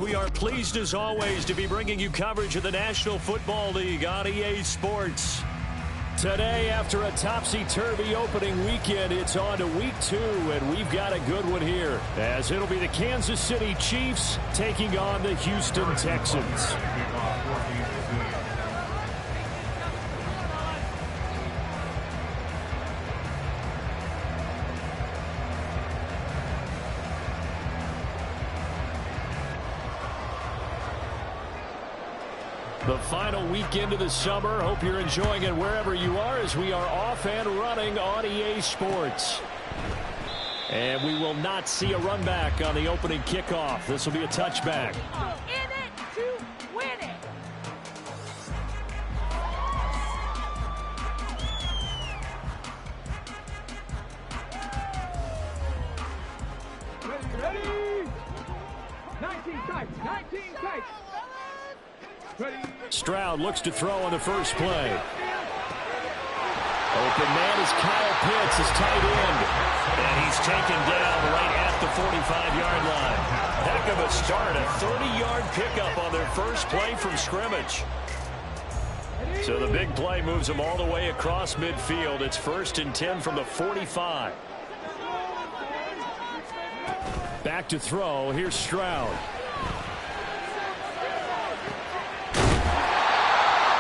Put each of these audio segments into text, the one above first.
We are pleased as always to be bringing you coverage of the National Football League on EA Sports. Today, after a topsy-turvy opening weekend, it's on to week 2, and we've got a good one here, as it'll be the Kansas City Chiefs taking on the Houston Texans. The final weekend of the summer. Hope you're enjoying it wherever you are as we are off and running on EA Sports. And we will not see a run back on the opening kickoff. This will be a touchback. In it to win it. Ready? 19 tights, 19 tights. Stroud looks to throw on the first play. Open man is Kyle Pitts, his tight end. And he's taken down right at the 45-yard line. Heck of a start, a 30-yard pickup on their first play from scrimmage. So the big play moves them all the way across midfield. It's 1st and 10 from the 45. Back to throw. Here's Stroud.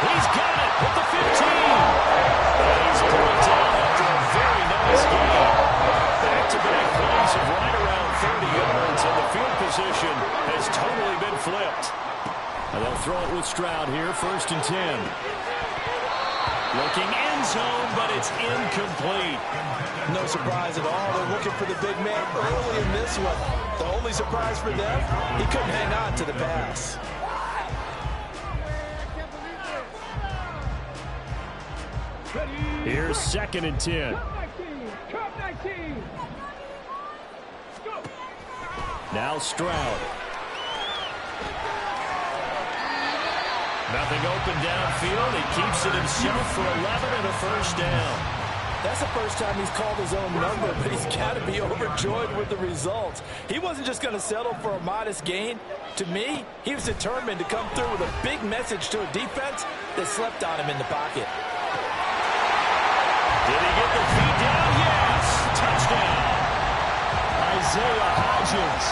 He's got it with the 15. And he's pulled down after a very nice game. Back-to-back plays of right around 30 yards, and the field position has totally been flipped. And they'll throw it with Stroud here, 1st and 10. Looking end zone, but it's incomplete. No surprise at all. They're looking for the big man early in this one. The only surprise for them, he couldn't hang on to the pass. Here's 2nd and 10. Now Stroud. Nothing open downfield. He keeps it himself for 11 and a first down. That's the first time he's called his own number, but he's got to be overjoyed with the results. He wasn't just going to settle for a modest gain. To me, he was determined to come through with a big message to a defense that slept on him in the pocket. Did he get the feet down? Yes! Touchdown! Isaiah Hodgins,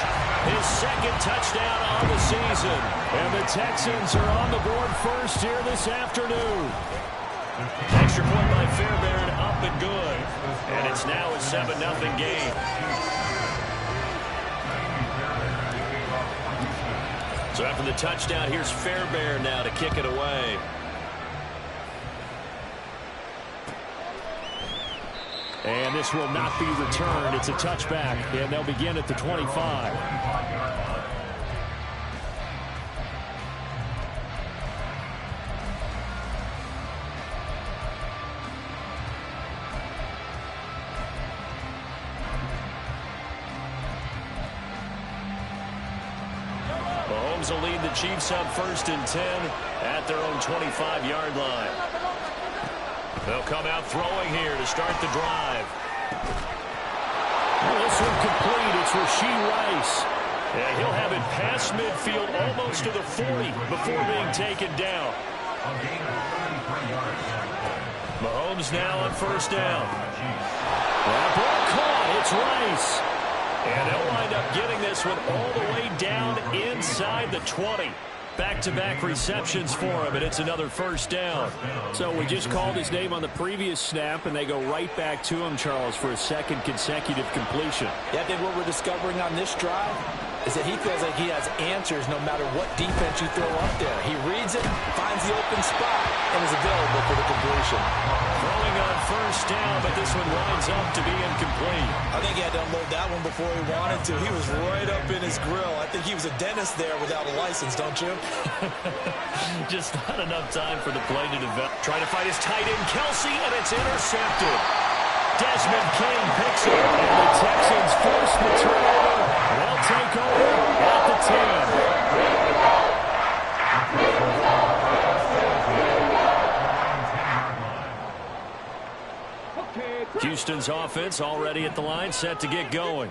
his 2nd touchdown on the season. And the Texans are on the board first here this afternoon. Extra point by Fairbairn, up and good. And it's now a 7-0 game. So after the touchdown, here's Fairbairn now to kick it away. And this will not be returned. It's a touchback, and they'll begin at the 25. Mahomes will lead the Chiefs up 1st and 10 at their own 25-yard line. They'll come out throwing here to start the drive. This one complete. It's Rashee Rice. And he'll have it past midfield almost to the 40 before being taken down. Mahomes now on 1st down. That ball caught. It's Rice. And they'll wind up getting this one all the way down inside the 20. Back-to-back receptions for him, and it's another 1st down. So we just called his name on the previous snap, and they go right back to him, Charles, for a 2nd consecutive completion. Yeah, I think what we're discovering on this drive is that he feels like he has answers no matter what defense you throw up there. He reads it, finds the open spot, and is available for the completion. Throwing on 1st down, but this one winds up to be incomplete. I think he had to unload that one before he wanted to. He was right up in his grill. I think he was a dentist there without a license, don't you? Just not enough time for the play to develop. Trying to find his tight end, Kelsey, and it's intercepted. Desmond King picks it, and the Texans force the turnover. They'll take over at the 10. Houston's offense already at the line, set to get going.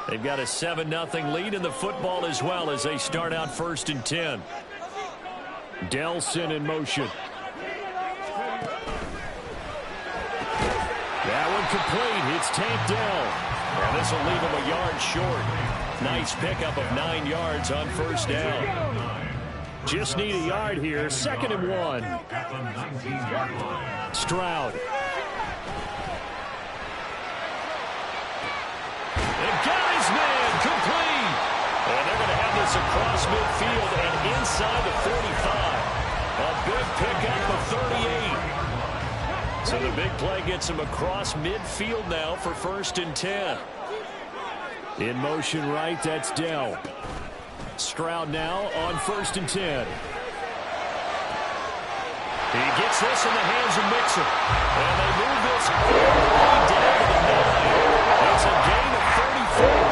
They've got a 7-0 lead in the football as well as they start out 1st and 10. Delson in motion. That one complete. It's tanked down. And this will leave him a yard short. Nice pickup of 9 yards on 1st down. Just need a yard here. 2nd and 1. Stroud. And got his man complete. And they're going to have this across midfield and inside the 45. A big pickup of 38. So the big play gets him across midfield now for 1st and 10. In motion right, that's Dell. Stroud now on 1st and 10. He gets this in the hands of Mixon. And they move this all the way down to the 9. It's a gain of 34.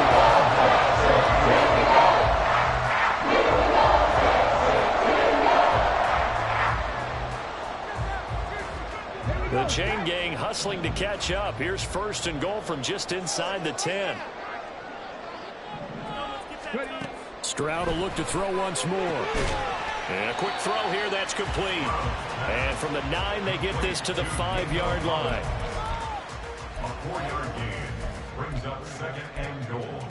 The chain gang hustling to catch up. Here's 1st and goal from just inside the 10. Stroud will look to throw once more. And a quick throw here, that's complete. And from the 9, they get this to the 5-yard line. A 4-yard gain brings up 2nd and goal at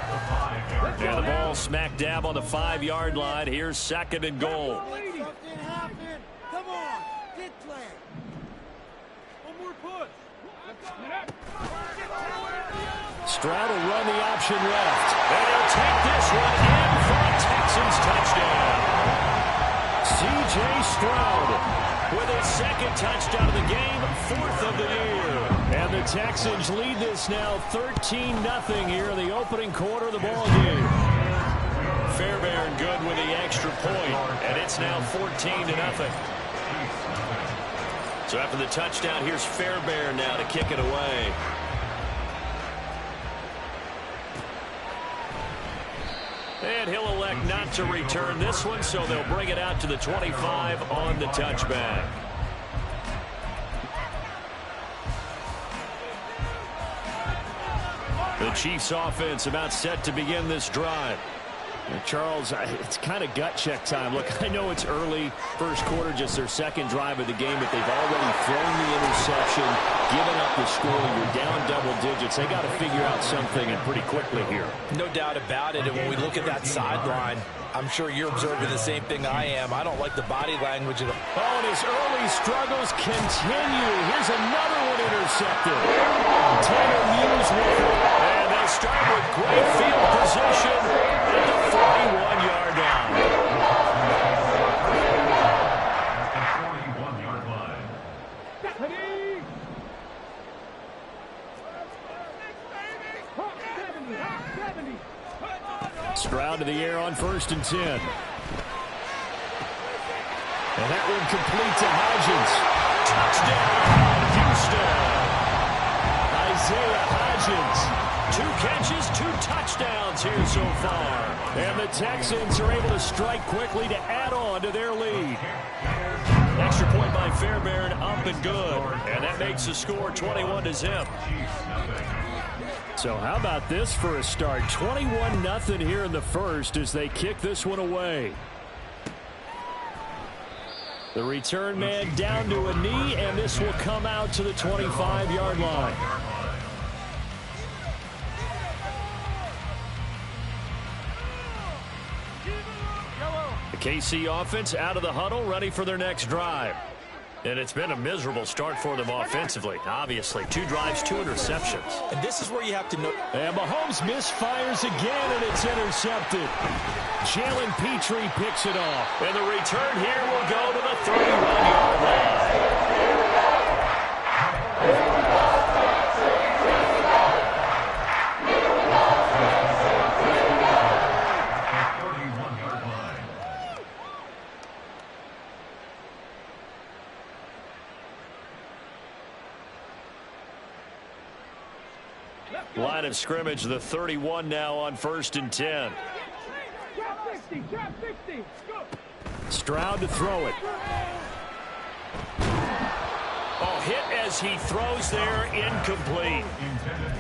the 5-yard line. And the ball smack dab on the 5-yard line. Here's 2nd and goal. Something happened. Come on. Get play. One more push. Stroud will run the option left. And he'll take this one in for a Texans touchdown. C.J. Stroud with his 2nd touchdown of the game, 4th of the year. And the Texans lead this now 13-0 here in the opening quarter of the ball game. Fairbairn good with the extra point, and it's now 14-0. So after the touchdown, here's Fairbairn now to kick it away. And he'll elect not to return this one, so they'll bring it out to the 25 on the touchback. The Chiefs offense about set to begin this drive. Charles, it's kind of gut check time. Look, I know it's early, 1st quarter, just their 2nd drive of the game, but they've already thrown the interception, given up the score. You're down double digits. They got to figure out something, and pretty quickly here. No doubt about it. And when we look at that sideline, I'm sure you're observing the same thing I am. I don't like the body language of the... Oh, and his early struggles continue. Here's another one intercepted. Tanner Muse with it. And they start with great field position at the 41-yard line. At the 41-yard line. Stroud to the air on 1st and 10. And that one complete to Hodgins. Touchdown, Houston. Isaiah Hodgins. 2 catches, 2 touchdowns here so far. And the Texans are able to strike quickly to add on to their lead. Extra point by Fairbairn, up and good. And that makes the score 21-0. So how about this for a start? 21-0 here in the 1st as they kick this one away. The return man down to a knee, and this will come out to the 25-yard line. The KC offense out of the huddle, ready for their next drive. And it's been a miserable start for them offensively. Obviously, 2 drives, 2 interceptions. And this is where you have to know. And Mahomes misfires again, and it's intercepted. Jalen Petrie picks it off. And the return here will go to the 31-yard line. Line of scrimmage, the 31 now on 1st and 10. Stroud to throw it. Oh, hit as he throws there, incomplete.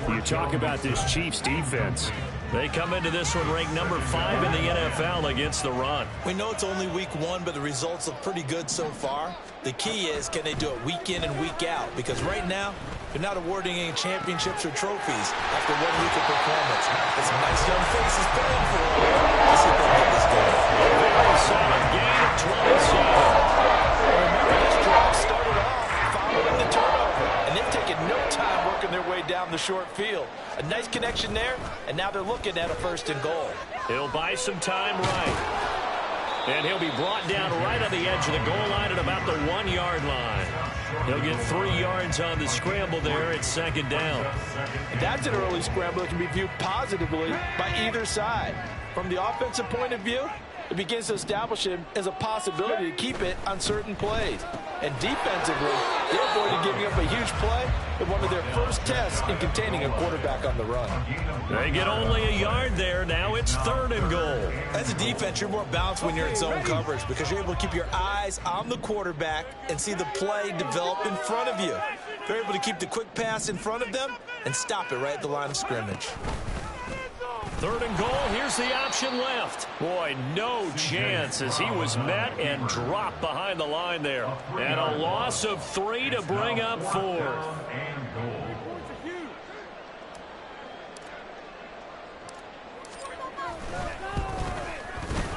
You talk about this Chiefs defense. They come into this one ranked number 5 in the NFL against the run. We know it's only week 1, but the results look pretty good so far. The key is, can they do it week in and week out? Because right now, they're not awarding any championships or trophies after 1 week of performance. There's some nice young faces playing for them. Let's see if they get this going. A very solid gain of 27. Remember, this drive started off following the turnover, and they've taken no time working their way down the short field. A nice connection there, and now they're looking at a 1st and goal. He'll buy some time right. And he'll be brought down right on the edge of the goal line at about the 1-yard line. He'll get 3 yards on the scramble there at 2nd down. And that's an early scramble that can be viewed positively by either side. From the offensive point of view, it begins to establish him as a possibility to keep it on certain plays. And defensively, they avoided giving up a huge play in one of their first tests in containing a quarterback on the run. They get only a yard there. Now it's 3rd and goal. As a defense, you're more balanced when you're in zone coverage because you're able to keep your eyes on the quarterback and see the play develop in front of you. They're able to keep the quick pass in front of them and stop it right at the line of scrimmage. 3rd and goal. Here's the option left. Boy, no chance as he was met and dropped behind the line there. And a loss of 3 to bring up 4th.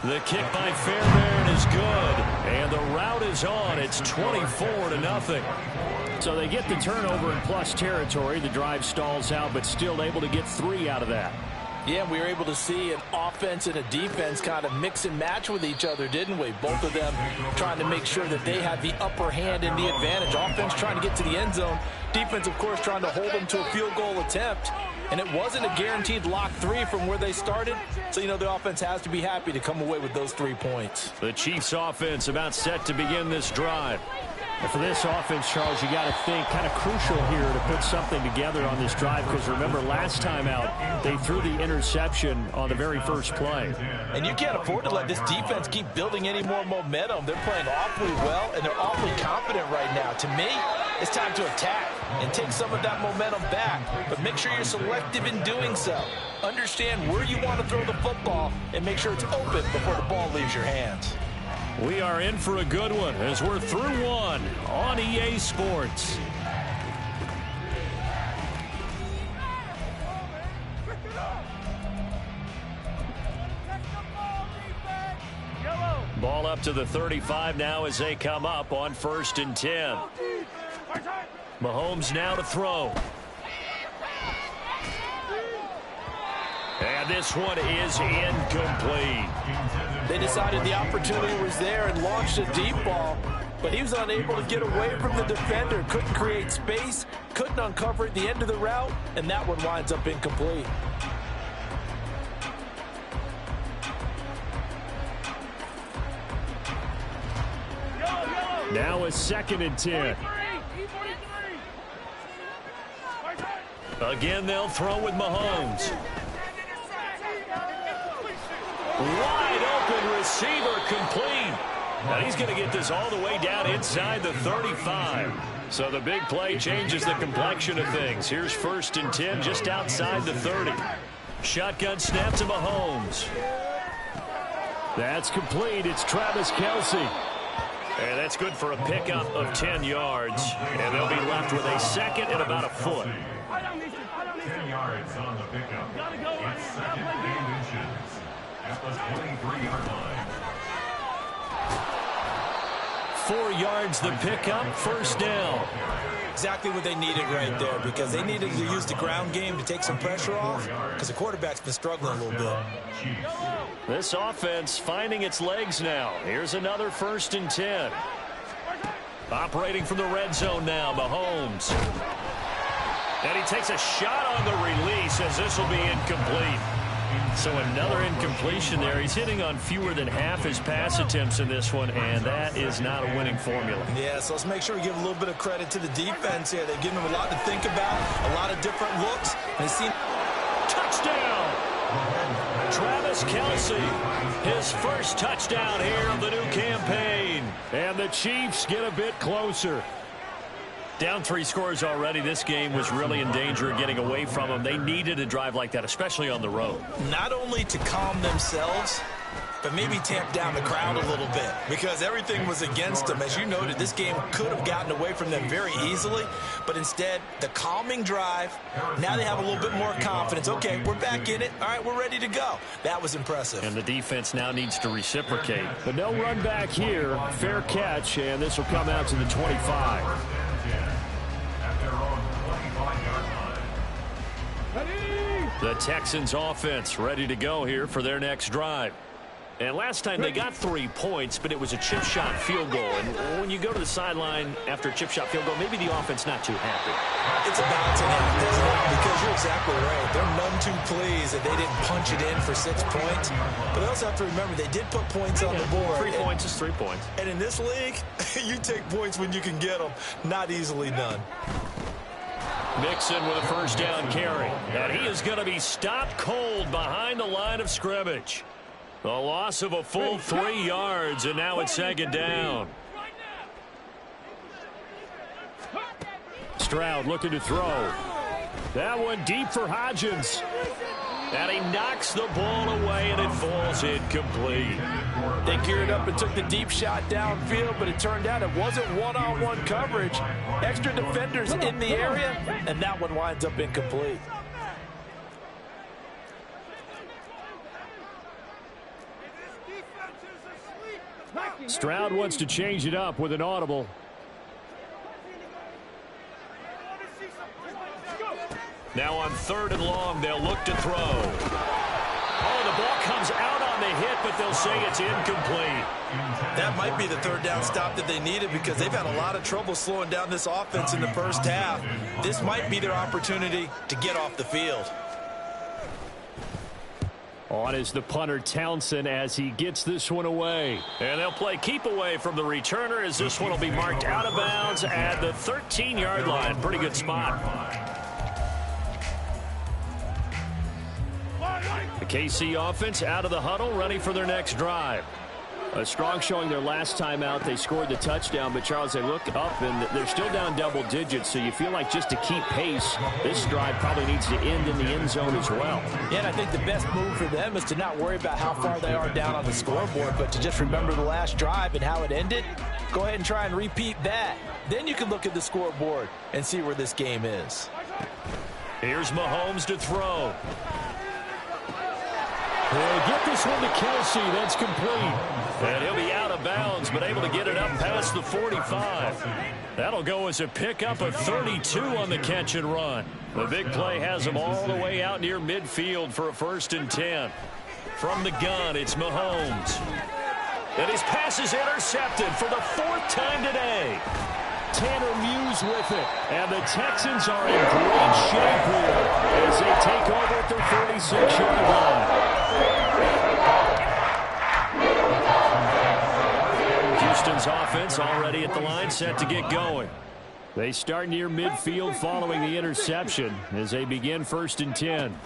The kick by Fairbairn is good. And the route is on. It's 24-0. So they get the turnover in plus territory. The drive stalls out, but still able to get 3 out of that. Yeah, we were able to see an offense and a defense kind of mix and match with each other, didn't we? Both of them trying to make sure that they had the upper hand and the advantage. Offense trying to get to the end zone. Defense, of course, trying to hold them to a field goal attempt. And it wasn't a guaranteed lock 3 from where they started. So, you know, the offense has to be happy to come away with those 3 points. The Chiefs offense about set to begin this drive. And for this offense, Charles, you got to think kind of crucial here to put something together on this drive because remember last time out they threw the interception on the very first play. And you can't afford to let this defense keep building any more momentum. They're playing awfully well and they're awfully confident right now. To me, it's time to attack and take some of that momentum back. But make sure you're selective in doing so. Understand where you want to throw the football and make sure it's open before the ball leaves your hands. We are in for a good one as we're through 1 on EA Sports. Ball up to the 35 now as they come up on 1st and 10. Mahomes now to throw. And this one is incomplete. They decided the opportunity was there and launched a deep ball, but he was unable to get away from the defender. Couldn't create space, couldn't uncover at the end of the route, and that one winds up incomplete. Now a 2nd and 10. Again, they'll throw with Mahomes. Wide open receiver complete. And he's going to get this all the way down inside the 35. So the big play changes the complexion of things. Here's 1st and 10 just outside the 30. Shotgun snap to Mahomes. That's complete. It's Travis Kelce. And that's good for a pickup of 10 yards. And they'll be left with a 2nd and about a foot. 10 yards on the pickup. It's 2nd and inches at the 23-yard line. 4 yards the pickup, 1st down. Exactly what they needed right there because they needed to use the ground game to take some pressure off because the quarterback's been struggling a little bit. This offense finding its legs now. Here's another 1st and 10. Operating from the red zone now, Mahomes. And he takes a shot on the release as this will be incomplete. So another incompletion there. He's hitting on fewer than half his pass attempts in this one, and that is not a winning formula. Yeah, so let's make sure we give a little bit of credit to the defense here. They've given him a lot to think about, a lot of different looks. And they seem... Touchdown! Travis Kelce, his first touchdown here of the new campaign. And the Chiefs get a bit closer. Down 3 scores already. This game was really in danger of getting away from them. They needed a drive like that, especially on the road. Not only to calm themselves, but maybe tamp down the crowd a little bit because everything was against them. As you noted, this game could have gotten away from them very easily, but instead, the calming drive, now they have a little bit more confidence. Okay, we're back in it. All right, we're ready to go. That was impressive. And the defense now needs to reciprocate. But no run back here. Fair catch, and this will come out to the 25. The Texans offense ready to go here for their next drive. And last time they got 3 points, but it was a chip shot field goal. And when you go to the sideline after a chip shot field goal, maybe the offense not too happy. It's a balancing act, isn't it? Because you're exactly right. They're none too pleased that they didn't punch it in for 6 points. But they also have to remember they did put points on the board. 3 points is 3 points. And in this league, you take points when you can get them. Not easily done. Mixon with a first down carry. And he is going to be stopped cold behind the line of scrimmage. A loss of a full 3 yards, and now it's second down. Stroud looking to throw. That one deep for Hodgins. And he knocks the ball away, and it falls incomplete. They geared up and took the deep shot downfield, but it turned out it wasn't one-on-one coverage. Extra defenders in the area, and that one winds up incomplete. Stroud wants to change it up with an audible. Now on 3rd and long, they'll look to throw. Oh, the ball comes out on the hit, but they'll say it's incomplete. That might be the 3rd down stop that they needed because they've had a lot of trouble slowing down this offense in the first half. This might be their opportunity to get off the field. On is the punter Townsend as he gets this one away. And they'll play keep away from the returner as this one will be marked out of bounds at the 13-yard line. Pretty good spot. The KC offense out of the huddle, ready for their next drive. A strong showing their last time out. They scored the touchdown, but Charles, they look up and they're still down double digits, so you feel like just to keep pace, this drive probably needs to end in the end zone as well. Yeah, and I think the best move for them is to not worry about how far they are down on the scoreboard, but to just remember the last drive and how it ended. Go ahead and try and repeat that. Then you can look at the scoreboard and see where this game is. Here's Mahomes to throw. He'll get this one to Kelsey. That's complete. And he'll be out of bounds, but able to get it up past the 45. That'll go as a pickup of 32 on the catch and run. The big play has him all the way out near midfield for a 1st and 10. From the gun, it's Mahomes. And his pass is intercepted for the 4th time today. Tanner Muse with it. And the Texans are in great shape here as they take over at their 46-yard line. Houston's offense already at the line, set to get going. They start near midfield following the interception as they begin 1st and 10.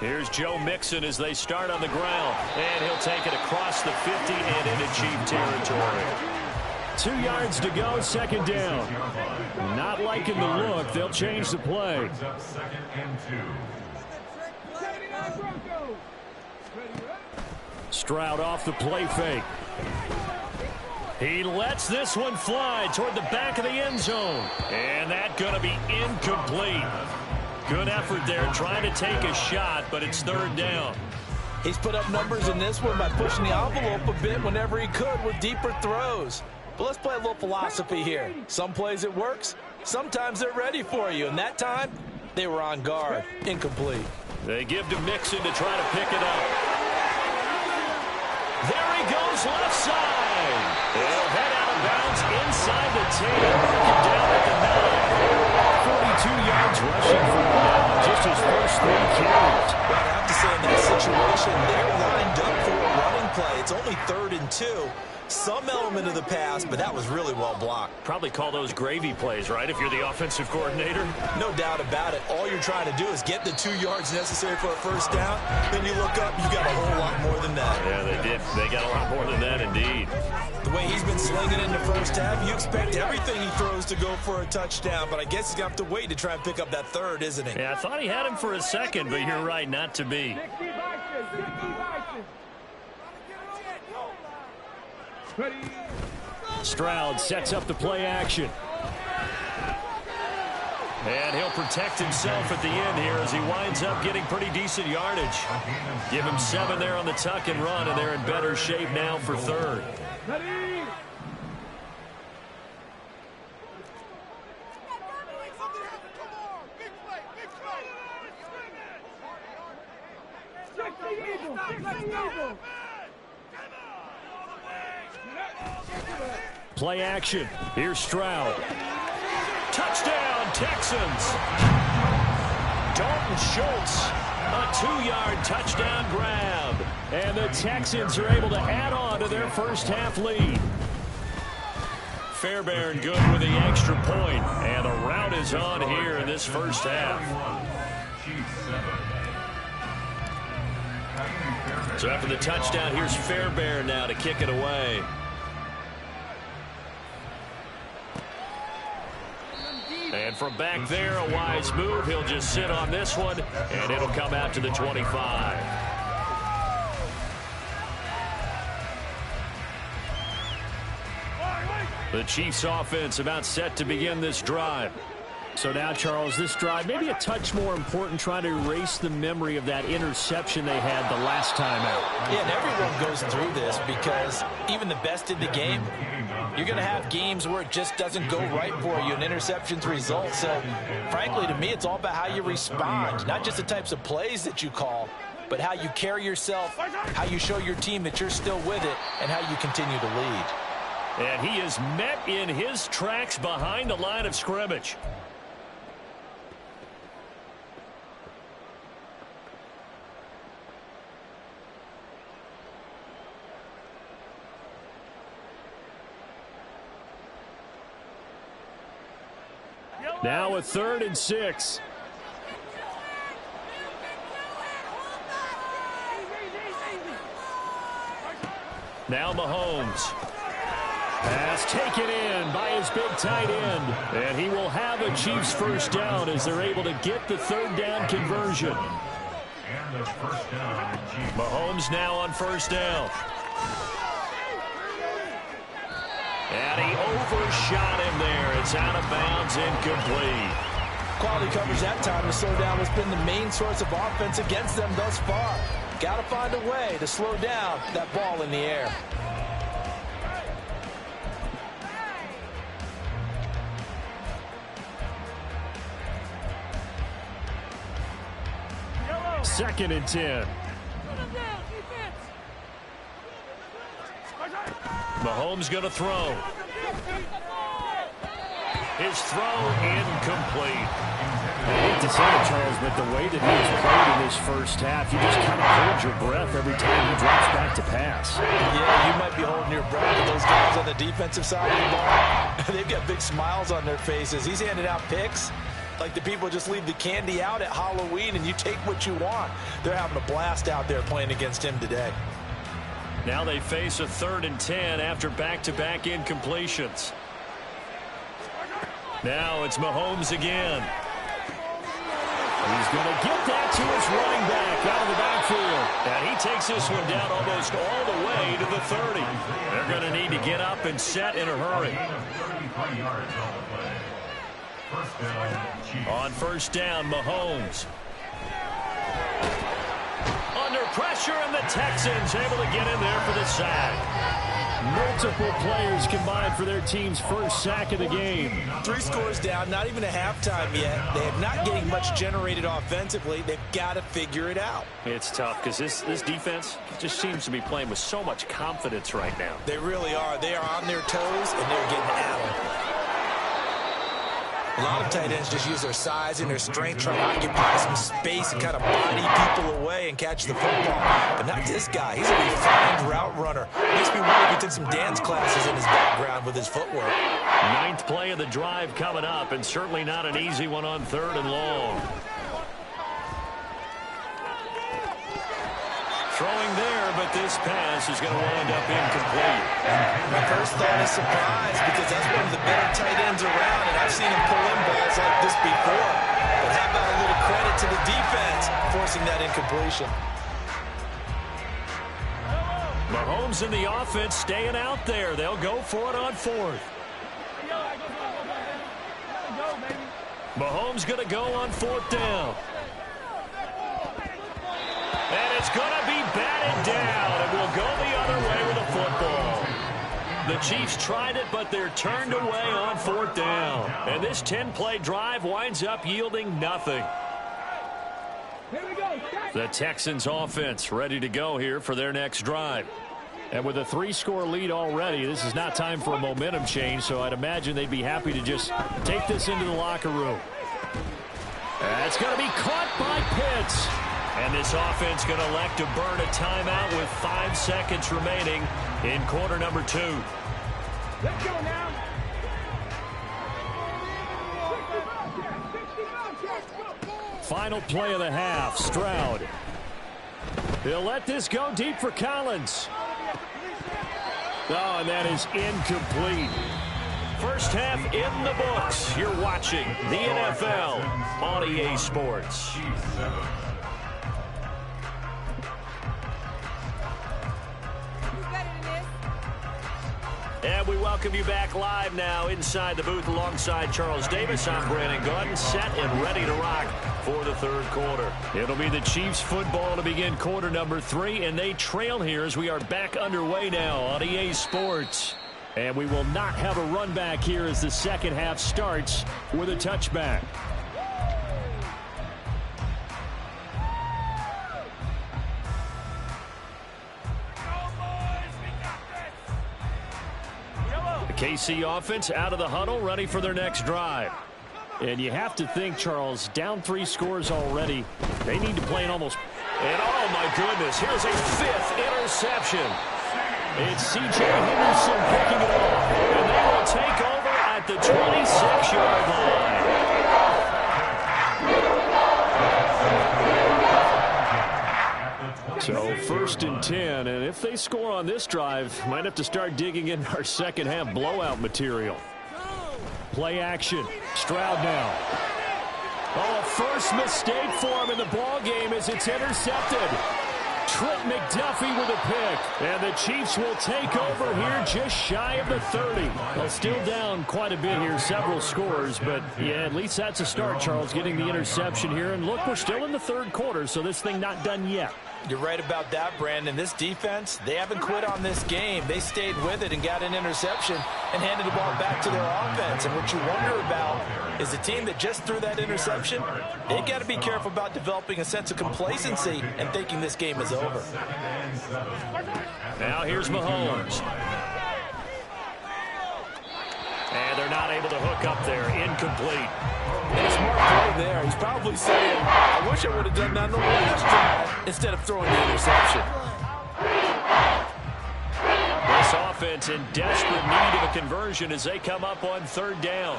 Here's Joe Mixon as they start on the ground. And he'll take it across the 50 and into Chief territory. 2 yards to go, 2nd down. Not liking the look. They'll change the play. Stroud off the play fake. He lets this one fly toward the back of the end zone. And that's going to be incomplete. Good effort there trying to take a shot, but it's 3rd down. He's put up numbers in this one by pushing the envelope a bit whenever he could with deeper throws. But let's play a little philosophy here. Some plays it works. Sometimes they're ready for you. And that time, they were on guard. Incomplete. They give to Mixon to try to pick it up. There he goes left side. He'll head out of bounds inside the 10. Mark him down at the 9. 42 yards rushing for him now. Just his first 3 carries. Well, I have to say in that situation, they're lined up for a running play. It's only 3rd and 2. Some element of the pass, but that was really well blocked. Probably call those gravy plays, right, if you're the offensive coordinator? No doubt about it. All you're trying to do is get the 2 yards necessary for a 1st down. Then you look up, you got a whole lot more than that. Yeah, they did. They got a lot more than that, indeed. The way he's been slinging in the first half, you expect everything he throws to go for a touchdown, but I guess he's going to have to wait to try and pick up that third, isn't he? Yeah, I thought he had him for a second, but you're right, not to be. Stroud sets up the play action. And he'll protect himself at the end here as he winds up getting pretty decent yardage. Give him 7 there on the tuck and run, and they're in better shape now for third. Play action. Here's Stroud. Touchdown, Texans. Dalton Schultz, a 2-yard touchdown grab. And the Texans are able to add on to their first half lead. Fairbairn good with the extra point. And the rout is on here in this first half. So after the touchdown, here's Fairbairn now to kick it away. And from back there, a wise move. He'll just sit on this one, and it'll come out to the 25. The Chiefs offense about set to begin this drive. So now, Charles, this drive maybe a touch more important, trying to erase the memory of that interception they had the last time out. Yeah, and everyone goes through this because even the best in the game, you're going to have games where it just doesn't go right for you, and interceptions result. So, frankly, to me, it's all about how you respond, not just the types of plays that you call, but how you carry yourself, how you show your team that you're still with it, and how you continue to lead. And he is met in his tracks behind the line of scrimmage. Now a 3rd and 6. Now Mahomes. Pass taken in by his big tight end. And he will have a Chiefs first down as they're able to get the 3rd down conversion. Mahomes now on first down. And he overshot him there. It's out of bounds, incomplete. Quality coverage that time. The slowdown has been the main source of offense against them thus far. Got to find a way to slow down that ball in the air. Second and 10. Mahomes going to throw. His throw incomplete. I hate to say it, Charles, but the way that he was played in this first half, you just kind of hold your breath every time he drops back to pass. Yeah, you might be holding your breath, but those guys on the defensive side of the ball, they've got big smiles on their faces. He's handing out picks like the people just leave the candy out at Halloween and you take what you want. They're having a blast out there playing against him today. Now they face a 3rd and 10 after back-to-back incompletions. Now it's Mahomes again. He's going to get that to his running back out of the backfield. And he takes this one down almost all the way to the 30. They're going to need to get up and set in a hurry. On first down, Mahomes. Under pressure, and the Texans able to get in there for the sack. Multiple players combined for their team's first sack of the game. 3 scores down, not even a halftime yet. They are not getting much generated offensively. They've got to figure it out. It's tough because this defense just seems to be playing with so much confidence right now. They really are. They are on their toes, and they're getting at them. A lot of tight ends just use their size and their strength, trying to occupy some space and kind of body people away and catch the football. But not this guy. He's a refined route runner. Makes me wonder if he took some dance classes in his background with his footwork. 9th play of the drive coming up, and certainly not an easy one on 3rd and long. throwing there, but this pass is going to wind up incomplete. My first thought is surprise, because that's one of the better tight ends around, and I've seen him pull in balls like this before. But how about a little credit to the defense forcing that incompletion? Mahomes and the offense staying out there. They'll go for it on fourth. Mahomes going to go on fourth down. And it's going to be batted down. And we'll go the other way with the football. The Chiefs tried it, but they're turned away on fourth down. And this 10-play drive winds up yielding nothing. The Texans offense ready to go here for their next drive. And with a 3-score lead already, this is not time for a momentum change, so I'd imagine they'd be happy to just take this into the locker room. That's going to be caught by Pitts. And this offense going to elect to burn a timeout with 5 seconds remaining in quarter number 2. Let's go now. Final play of the half, Stroud. He'll let this go deep for Collins. Oh, and that is incomplete. First half in the books. You're watching the NFL on EA Sports. And we welcome you back live now inside the booth alongside Charles Davis. I'm Brandon Gordon, set and ready to rock for the third quarter. It'll be the Chiefs football to begin quarter number 3, and they trail here as we are back underway now on EA Sports. And we will not have a run back here as the second half starts with a touchback. KC offense out of the huddle, ready for their next drive. And you have to think, Charles, down 3 scores already. They need to play an almost... And oh my goodness, here's a 5th interception. It's C.J. Henderson picking it up. And they will take over at the 26-yard line. So 1st and 10, and if they score on this drive, might have to start digging in our second half blowout material. Play action. Stroud now. Oh, first mistake for him in the ball game as it's intercepted. Trent McDuffie with a pick. And the Chiefs will take over here just shy of the 30. Well, still down quite a bit here, several scores. But, yeah, at least that's a start, Charles, getting the interception here. And, look, we're still in the third quarter, so this thing not done yet. You're right about that, Brandon. This defense, they haven't quit on this game. They stayed with it and got an interception and handed the ball back to their offense. And what you wonder about is the team that just threw that interception, they got to be careful about developing a sense of complacency and thinking this game is over. Now here's Mahomes. And they're not able to hook up there. Incomplete. And a smart play there. He's probably saying, I wish I would have done that in the last drive instead of throwing the interception. This offense in desperate need of a conversion as they come up on 3rd down.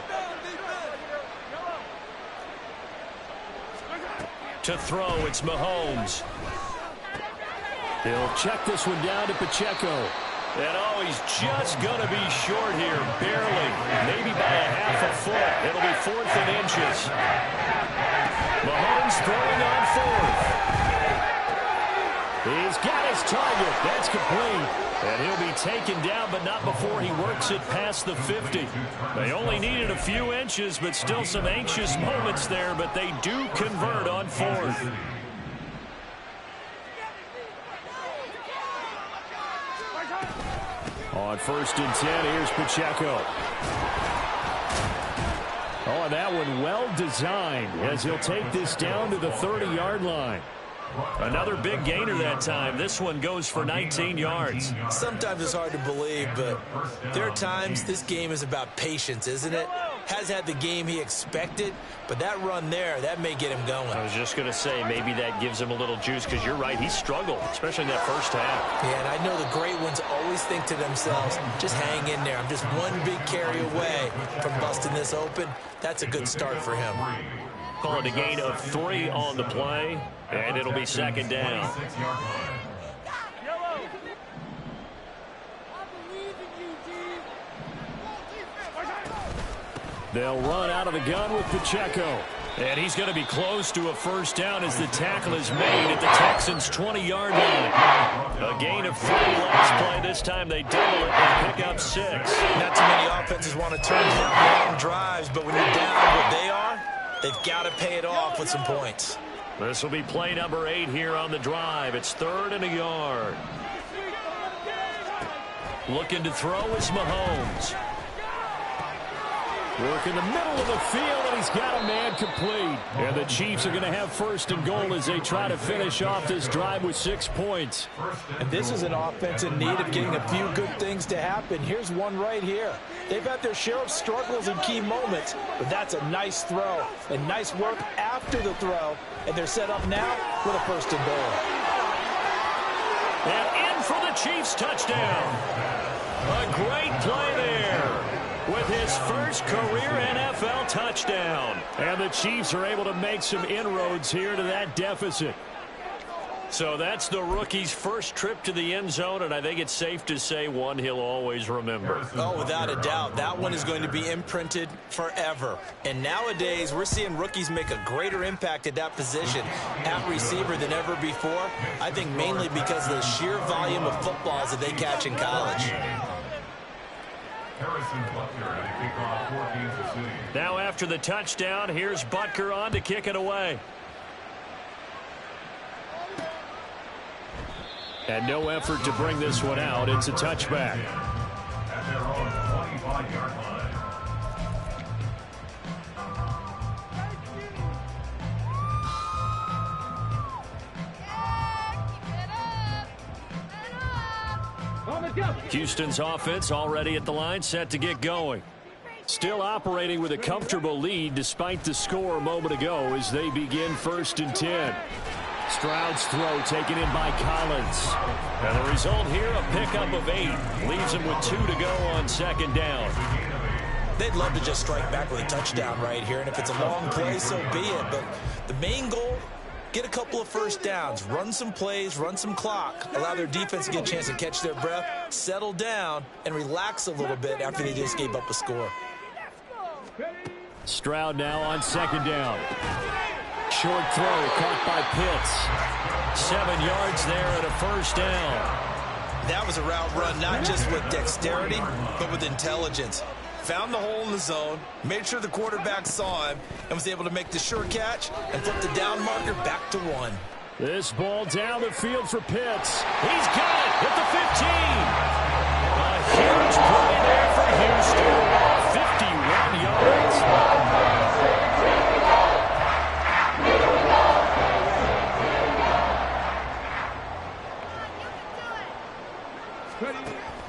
To throw, it's Mahomes. He'll check this one down to Pacheco. And oh, he's just going to be short here, barely, maybe by a half a foot. It'll be 4th and inches. Mahomes throwing on 4th. He's got his target. That's complete. And he'll be taken down, but not before he works it past the 50. They only needed a few inches, but still some anxious moments there, but they do convert on 4th. On 1st and 10, here's Pacheco. Oh, and that one well designed as he'll take this down to the 30-yard line. Another big gainer that time. This one goes for 19 yards. Sometimes it's hard to believe, but there are times this game is about patience, isn't it? Has had the game he expected, but that run there, that may get him going. I was just going to say, maybe that gives him a little juice, because you're right, he struggled, especially in that first half. Yeah, and I know the great ones always think to themselves, just hang in there. I'm just one big carry away from busting this open. That's a good start for him. Call it a gain of 3 on the play, and it'll be 2nd down. They'll run out of the gun with Pacheco. And he's going to be close to a first down as the tackle is made at the Texans' 20-yard line. A gain of 3 last play. This time they double it and pick up 6. Not too many offenses want to turn down long drives, but when you're down what they are, they've got to pay it off with some points. This will be play number 8 here on the drive. It's 3rd and a yard. Looking to throw is Mahomes. Work in the middle of the field, and he's got a man complete. And the Chiefs are going to have 1st and goal as they try to finish off this drive with 6 points. And this is an offense in need of getting a few good things to happen. Here's one right here. They've had their share of struggles in key moments, but that's a nice throw and nice work after the throw. And they're set up now with a 1st and goal. And in for the Chiefs touchdown. A great play there with his first career NFL touchdown. And the Chiefs are able to make some inroads here to that deficit. So that's the rookie's first trip to the end zone, and I think it's safe to say one he'll always remember. Oh, without a doubt. That one is going to be imprinted forever. And nowadays, we're seeing rookies make a greater impact at that position at receiver than ever before. I think mainly because of the sheer volume of footballs that they catch in college. Now after the touchdown, here's Butker on to kick it away. And no effort to bring this one out. It's a touchback. At their own 25-yard line. Houston's offense already at the line, set to get going. Still operating with a comfortable lead despite the score a moment ago as they begin 1st and 10. Stroud's throw taken in by Collins. And the result here, a pickup of 8. Leaves him with 2 to go on 2nd down. They'd love to just strike back with a touchdown right here, and if it's a long play, so be it. But the main goal, get a couple of 1st downs, run some plays, run some clock, allow their defense to get a chance to catch their breath, settle down, and relax a little bit after they just gave up a score. Stroud now on 2nd down. Short throw caught by Pitts. 7 yards there and a 1st down. That was a route run not just with dexterity, but with intelligence. Found the hole in the zone, made sure the quarterback saw him, and was able to make the sure catch and flip the down marker back to 1. This ball down the field for Pitts. He's got it at the 15. A huge play there for Houston. 51 yards.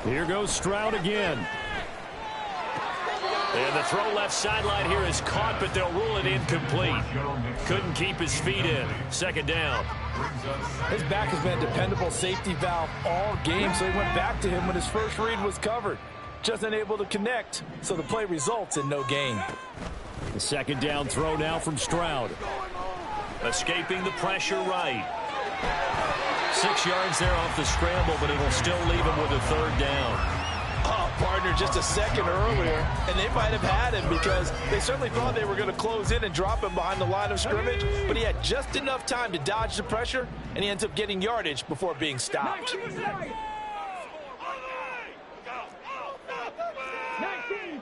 Here goes Stroud again. And the throw left sideline here is caught, but they'll rule it incomplete. Couldn't keep his feet in. 2nd down. His back has been a dependable safety valve all game, so he went back to him when his first read was covered. Just unable to connect, so the play results in no gain. The 2nd down throw now from Stroud. Escaping the pressure right. 6 yards there off the scramble, but it will still leave him with a 3rd down. Oh, partner, just a second earlier, and they might have had him because they certainly thought they were going to close in and drop him behind the line of scrimmage, but he had just enough time to dodge the pressure, and he ends up getting yardage before being stopped. 19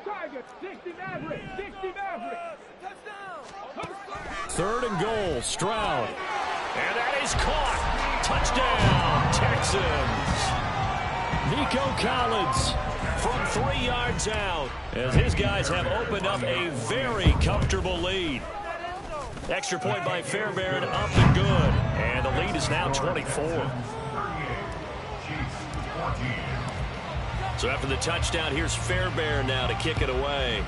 targets, 60 Maverick, 60 Maverick. Touchdown. 3rd and goal, Stroud. And that is caught. Touchdown, Texans. Nico Collins from 3 yards out as his guys have opened up a very comfortable lead. Extra point by Fairbairn, up and good. And the lead is now 24. So after the touchdown, here's Fairbairn now to kick it away.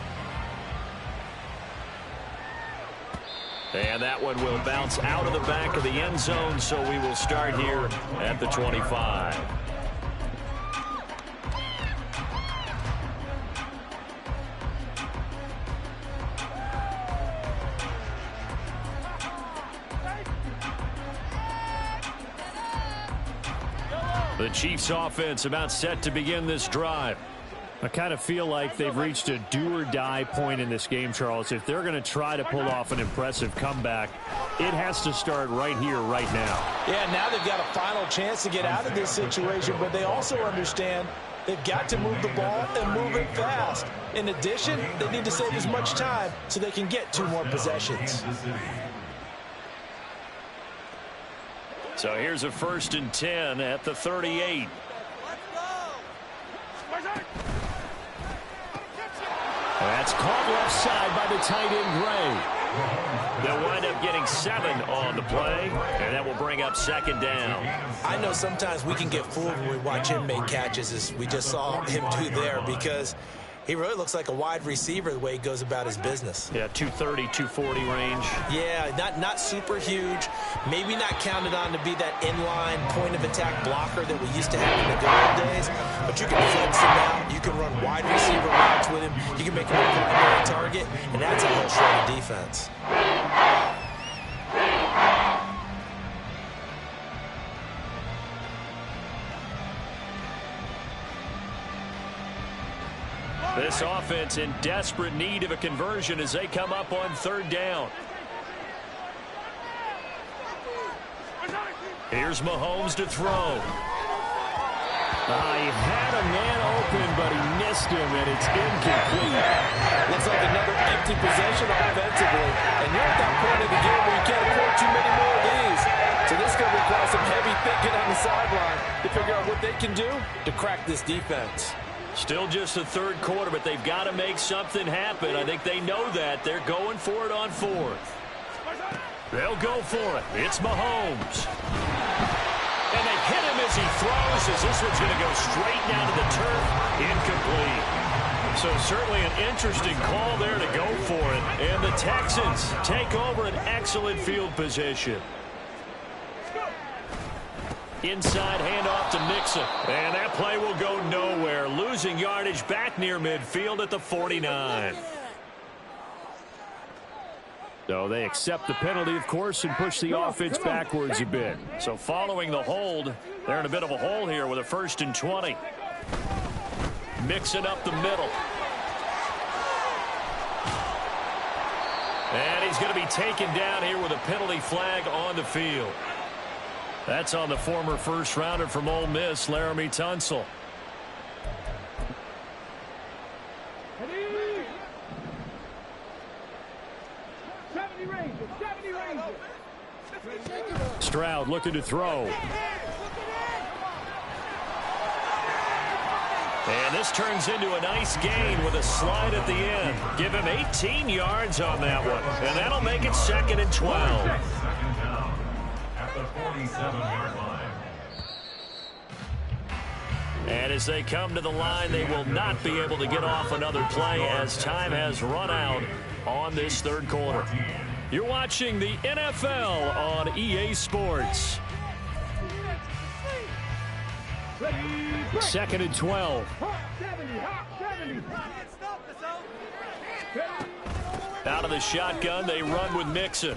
And that one will bounce out of the back of the end zone, so we will start here at the 25. The Chiefs offense about set to begin this drive. I kind of feel like they've reached a do-or-die point in this game, Charles. If they're going to try to pull off an impressive comeback, it has to start right here, right now. Yeah, now they've got a final chance to get out of this situation, but they also understand they've got to move the ball and move it fast. In addition, they need to save as much time so they can get 2 more possessions. So here's a 1st and 10 at the 38. That's caught left side by the tight end, Gray. They'll wind up getting 7 on the play, and that will bring up 2nd down. I know sometimes we can get fooled when we watch him make catches, as we just saw him do there, because he really looks like a wide receiver the way he goes about his business. Yeah, 230, 240 range. Yeah, not super huge. Maybe not counted on to be that inline point-of-attack blocker that we used to have in the good old days. But you can flex him out. You can run wide receiver routes with him. You can make him a primary target, and that's a whole shred of defense. This offense in desperate need of a conversion as they come up on 3rd down. Here's Mahomes to throw. He had a man open, but he missed him, and it's incomplete. Looks like another empty possession offensively. And you're at that point of the game where you can't afford too many more of these. So this is going to require some heavy thinking on the sideline to figure out what they can do to crack this defense. Still just the 3rd quarter, but they've got to make something happen. I think they know that. They're going for it on 4th. They'll go for it. It's Mahomes. And they hit him as he throws, as this one's going to go straight down to the turf. Incomplete. So certainly an interesting call there to go for it. And the Texans take over an excellent field position. Inside handoff to Mixon. And that play will go nowhere. Losing yardage back near midfield at the 49. So they accept the penalty, of course, and push the offense backwards a bit. So following the hold, they're in a bit of a hole here with a 1st and 20. Mixing up the middle. And he's going to be taken down here with a penalty flag on the field. That's on the former 1st rounder from Ole Miss, Laramie Tunsil. Stroud looking to throw. And this turns into a nice gain with a slide at the end. Give him 18 yards on that one. And that'll make it 2nd and 12. 2nd down at the 47-yard line. And as they come to the line, they will not be able to get off another play as time has run out on this 3rd quarter. You're watching the NFL on EA Sports. 2nd and 12. Out of the shotgun, they run with Mixon.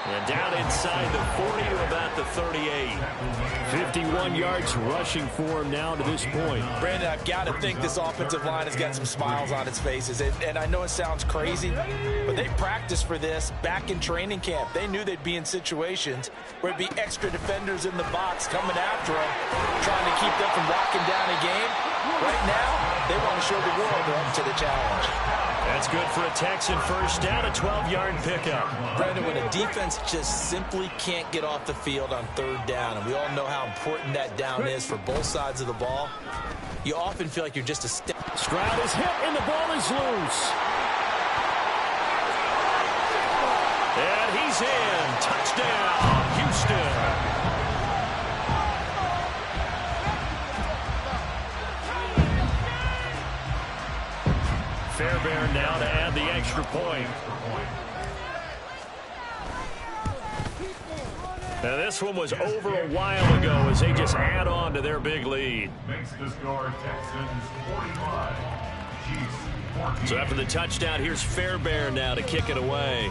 And down inside the 40 to about the 38. 51 yards rushing for him now to this point. Brandon, I've got to think this offensive line has got some smiles on its faces. And I know it sounds crazy, but they practiced for this back in training camp. They knew they'd be in situations where it'd be extra defenders in the box coming after them, trying to keep them from locking down a game. Right now, they want to show the world they're up to the challenge. That's good for a Texan 1st down, a 12-yard pickup. Brandon, when a defense just simply can't get off the field on 3rd down, and we all know how important that down is for both sides of the ball, you often feel like you're just a step. Stroud is hit, and the ball is loose. And he's in. Touchdown, Houston. Fairbairn now to add the extra point. Now this one was over a while ago as they just add on to their big lead. Makes the score Texans 45. Chiefs 14. So after the touchdown, here's Fairbairn now to kick it away.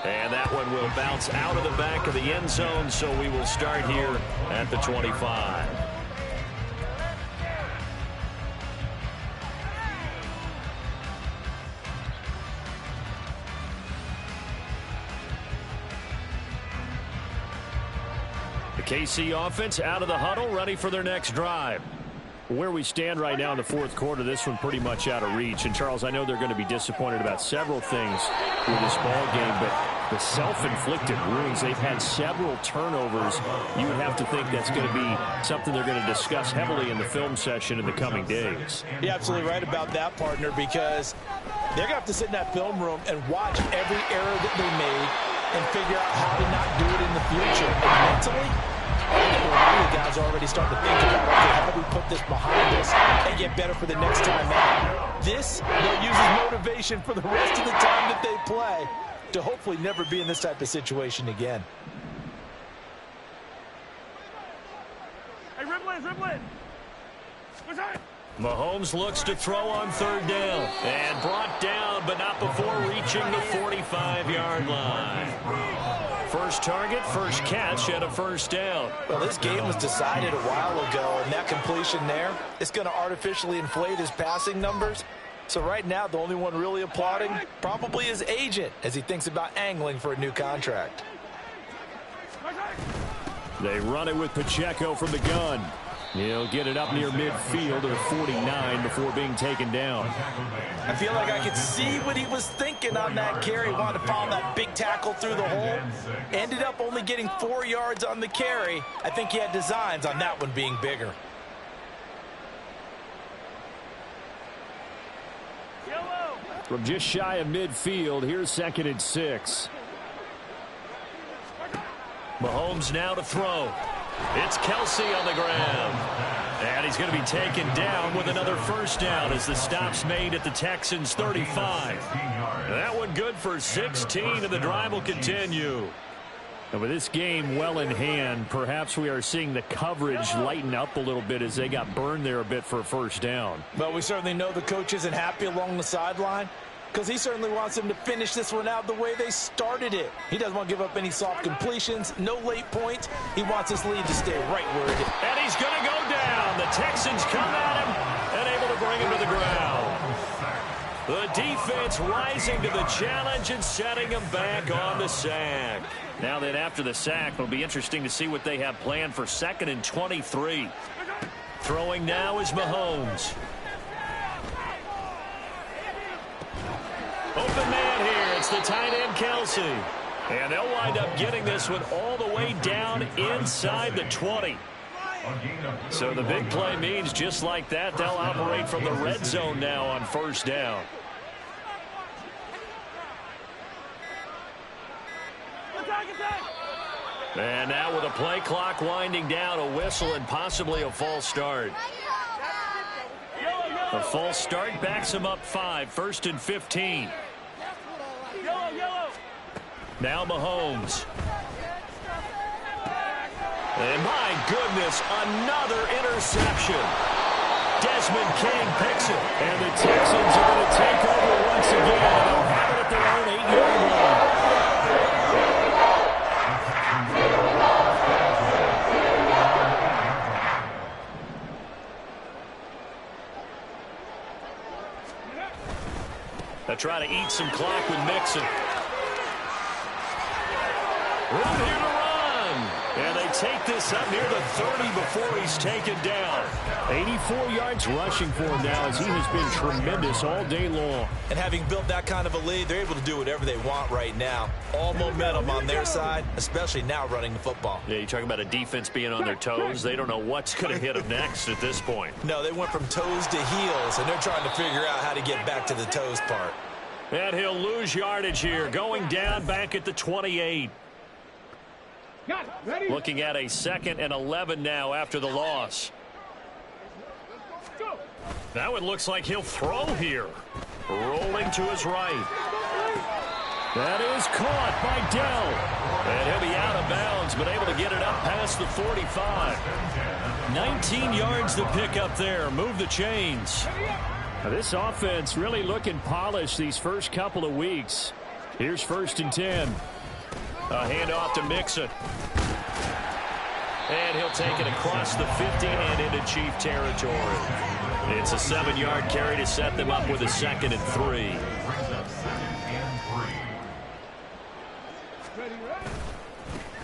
And that one will bounce out of the back of the end zone, so we will start here at the 25. The KC offense out of the huddle, ready for their next drive. Where we stand right now in the fourth quarter, this one pretty much out of reach. And, Charles, I know they're going to be disappointed about several things with this ball game, but the self-inflicted wounds, they've had several turnovers. You would have to think that's going to be something they're going to discuss heavily in the film session in the coming days. You're absolutely right about that, partner, because they're going to have to sit in that film room and watch every error that they made and figure out how to not do it in the future. And mentally, I think a lot of the guys are already starting to think about, okay, how do we put this behind us and get better for the next time out? This, they'll use as motivation for the rest of the time that they play to hopefully never be in this type of situation again. Hey, Riblin! What's that? Mahomes looks to throw on third down. And brought down, but not before reaching the 45-yard line. First target, first catch, and a first down. Well, this game was decided a while ago, and that completion there is going to artificially inflate his passing numbers. So right now, the only one really applauding probably his agent as he thinks about angling for a new contract. They run it with Pacheco from the gun. He'll get it up near midfield at 49 before being taken down. I feel like I could see what he was thinking on that carry. Wanted to follow that big tackle through the hole. Ended up only getting 4 yards on the carry. I think he had designs on that one being bigger. From just shy of midfield, here's 2nd and 6. Mahomes now to throw. It's Kelsey on the ground. And he's going to be taken down with another first down as the stop's made at the Texans' 35. That one good for 16, and the drive will continue. And with this game well in hand, perhaps we are seeing the coverage lighten up a little bit as they got burned there a bit for a first down. But we certainly know the coach isn't happy along the sideline because he certainly wants them to finish this one out the way they started it. He doesn't want to give up any soft completions, no late points. He wants this lead to stay right where it is. And he's going to go down. The Texans come at him and able to bring him to the ground. The defense rising to the challenge and setting him back on the sack. Now then, after the sack, it'll be interesting to see what they have planned for 2nd and 23. Throwing now is Mahomes. Open man here. It's the tight end, Kelsey. And they'll wind up getting this one all the way down inside the 20. So the big play means just like that, they'll operate from the red zone now on first down. And now with a play clock winding down, a whistle and possibly a false start. A false start backs him up 5, 1st and 15. Now Mahomes. And my goodness, another interception. Desmond King picks it. And the Texans are going to take over once again. They'll have it at their own 8-yard line. They try to eat some clock with Mixon. Room here to run. And they take this up near the 30 before he's taken down. 84 yards rushing for him now as he has been tremendous all day long. And having built that kind of a lead, they're able to do whatever they want right now. All momentum on their side, especially now running the football. Yeah, you talk about a defense being on their toes. They don't know what's going to hit them next at this point. No, they went from toes to heels, and they're trying to figure out how to get back to the toes part. And he'll lose yardage here, going down back at the 28. Looking at a 2nd and 11 now after the loss. Now it looks like he'll throw here. Rolling to his right. That is caught by Dell. And he'll be out of bounds, but able to get it up past the 45. 19 yards to pick up there. Move the chains. Now this offense really looking polished these first couple of weeks. Here's 1st and 10. A handoff to Mixon. And he'll take it across the 50 and into Chief territory. It's a 7-yard carry to set them up with a 2nd and 3.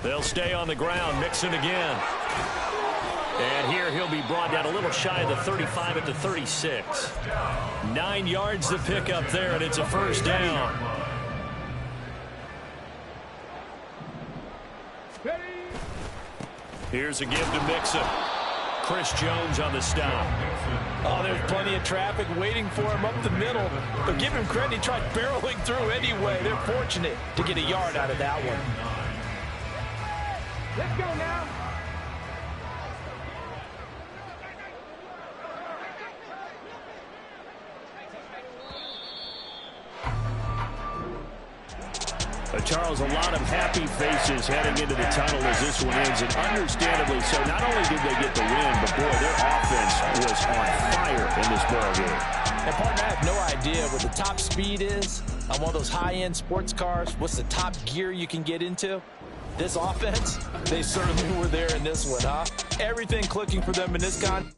They'll stay on the ground. Mixon again. And here he'll be brought down a little shy of the 35 at the 36. 9 yards to pick up there, and it's a 1st down. Here's a give to Mixon. Chris Jones on the stop. Oh, there's plenty of traffic waiting for him up the middle. But give him credit, he tried barreling through anyway. They're fortunate to get a yard out of that one. Let's go now. Charles, a lot of happy faces heading into the tunnel as this one ends, and understandably so. Not only did they get the win, but boy, their offense was on fire in this ball game. And partner, I have no idea what the top speed is on one of those high-end sports cars. What's the top gear you can get into? This offense, they certainly were there in this one, huh? Everything clicking for them in this con.